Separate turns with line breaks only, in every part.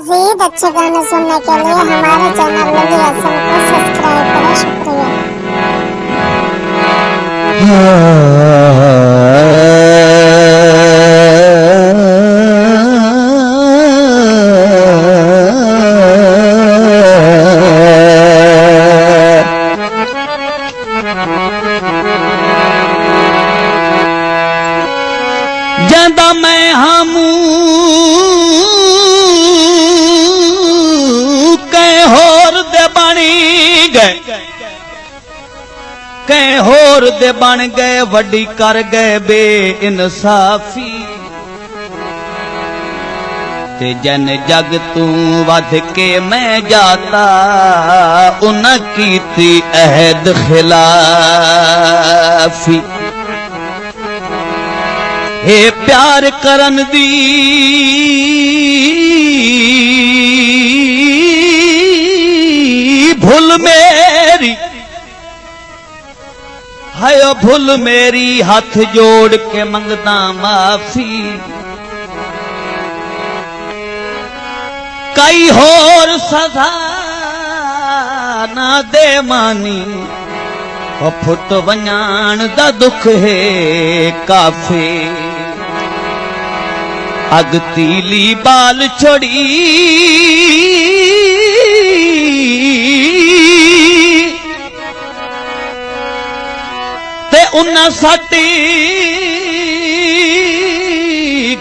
मज़ीद अच्छे गाने सुनने के लिए हमारे चैनल लुंगी हसन को सब्सक्राइब करें। शुक्रिया।
जदा मैं हमू कहीं होर दे बनी गए, कहीं होर दे बन गए, वड्डी कर गए बे इंसाफी। ते जन जग तू वध के मैं जाता, उन कीती अहद खिलाफी। हे प्यार करन दी भूल मेरी, हाय भूल मेरी, हाथ जोड़ के मंगदा माफी। कई होर सजा ना दे मानी, फुट वञाण दा दुख है काफी। अग तीली बाल छोड़ी ते उन्ना साटी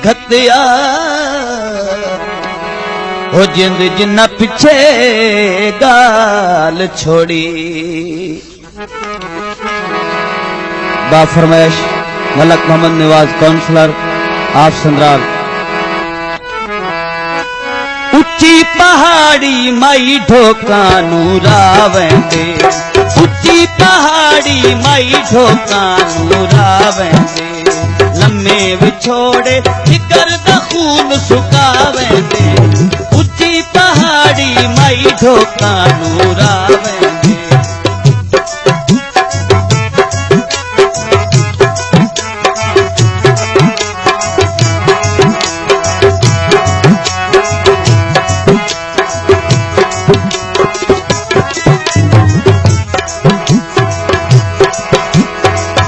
घतिया, हो जिंद जिन्ना पिछे गाल छोड़ी। बाफरमैश मलक मोहम्मद नवाज काउंसलर आप संद्राल। उच्ची पहाड़ी माई ढोकानू रावेंदे, उच्ची पहाड़ी माई ढोकानू रावेंदे। लम्मे विछोड़े जिगर दा खून सुकावेंदे, उच्ची पहाड़ी माई ढोकानू रावेंदे।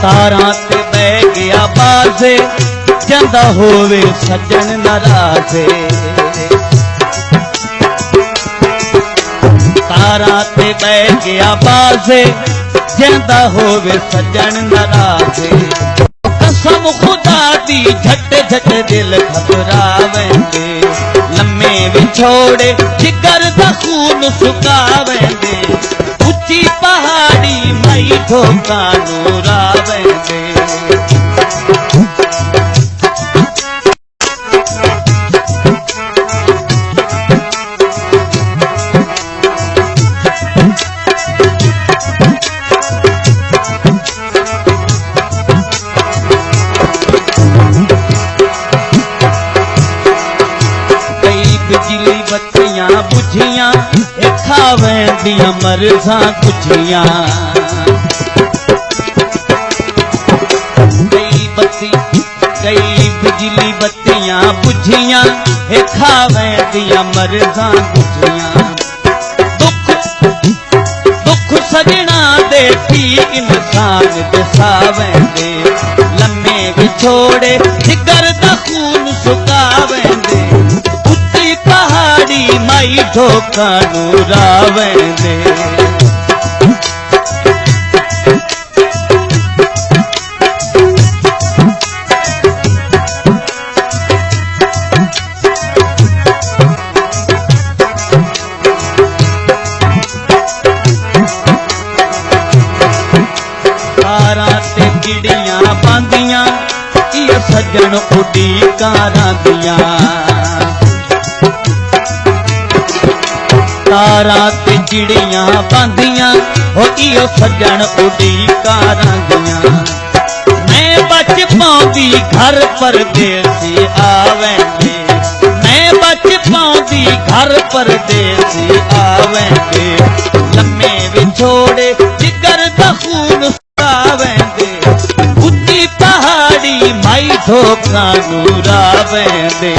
तारा ते बह गया बाजे, जंदा होवे सज्जन नाराजे। तारा ते बह गया बाजे, जंदा होवे सज्जन नाराजे। कसम खुदा दी झट झट दिल घबरावेंदे, लम्मे विछोड़े जिगर दा खून सुकावेंदे। उच्ची पहाड़ी माई ढोकानू रावेंदे। कई बिजली बत्तियां बुझियां, खावेंदियां मरजा कुछियां। कई बिजली बत्तियां बुझियां, खावेंदियां मरजा कुछियां। दुख सजना दे ठीक इंसान दसावेंदे, लम्मे विछोड़े जिगर दा खून सुकावेंदे। उच्ची पहाड़ी माई ढोकानू रावेंदे। तारा ते चिड़ियां बांदियां, ये सज्जन उड़ी कारां दियां। तारा ते चिड़ियां बांदियां, हो इयो सज्जन उड़ी कारां दियां। मैं बच पाउंदी घर परदेसी आवेंदे, मैं बच पाउंदी घर परदेसी आवेंदे। लम्मे विछोड़े जिगर दा खून सुकावेंदे, उच्ची पहाड़ी माई ढोकानू रावेंदे।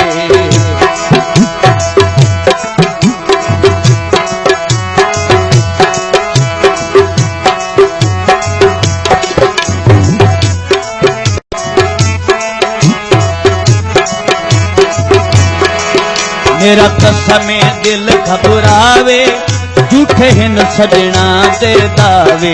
मेरा कसमे दिल घबरावे झूठे हिन सजना दे दावे।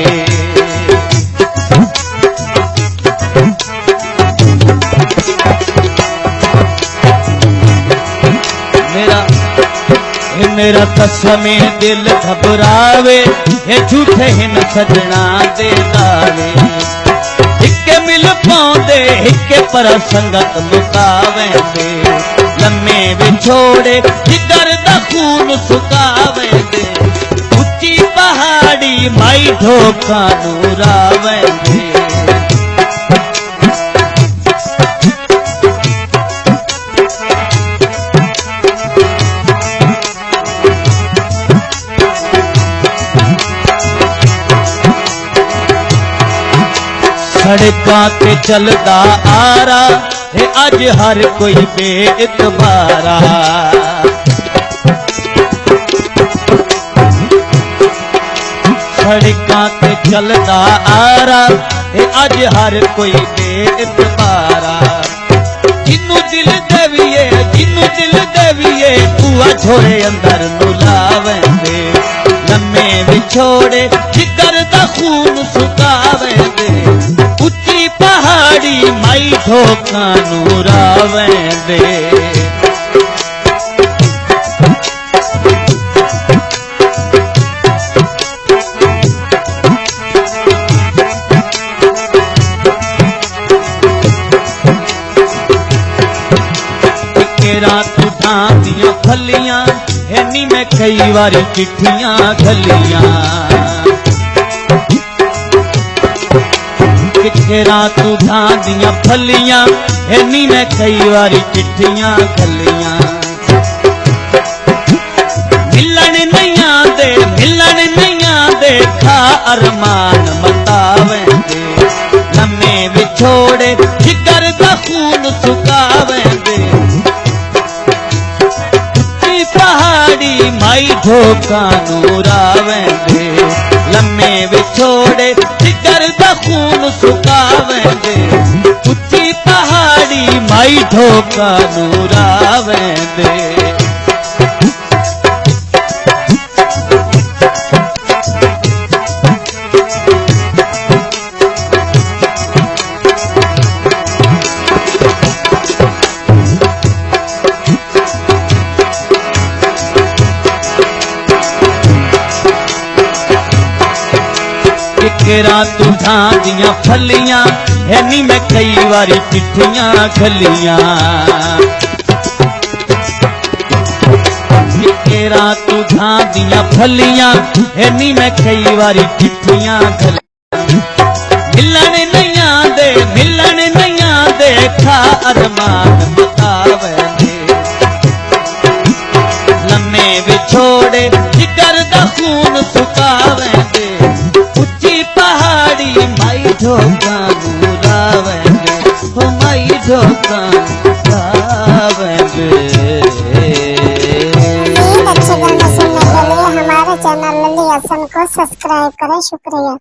मेरा कसमे दिल घबरावे ये झूठे हिन सजना दे दावे। हिके मिल पाउंदे हिके पर संगत मुकावेंदे लम्मे विछोड़े जिगर दा खून सुकावेंदे। उच्ची पहाड़ी माई ढोका नूरावेंदे। सड़कां ते चलदा आरा है अज हर कोई बेइतबारा। सड़कां ते चलदा आरा है अज हर कोई बेइतबारा। जिन्नू दिल देविए बुआ छोड़े अंदर नू लावेंदे लम्मे विछोड़े जिगर दा खून सुकावेंदे। उच्ची पहाड़ी माई ढोका नूरावेंदे। रात उठां दियां फलियां हैनी मैं कई बारी चिट्ठियां घलियां। किथे रात उठां दियां फलियां हैनी मैं कई बारी चिट्ठियां घलियां। मिलन नहीं आंदे खा अरमान मतावेंदे लम्मे विछोड़े जिगर दा खून सुकावेंदे। माई ढोका नूरावेंदे लम्मे विछोड़े जिगर दा खून सुकावेंदे। उच्ची पहाड़ी माई ढोका नूरावेंदे। रात उठां दियां फलियां हैनी मैं कई बारी चिट्ठियां घलियां। रात उठां दियां फलियां हैनी मैं कई बारी चिट्ठियां घलियां। मिलन नहीं आंदे खा अरमान मतावेंदे लम्मे विछोड़े जिगर दा खून सुकावेंदे। ढोका नूरावेंदे हो माई ढोका नूरावेंदे।
अच्छे गाने सुनने के लिए हमारे चैनल लल्ली हसन को सब्सक्राइब करें। शुक्रिया।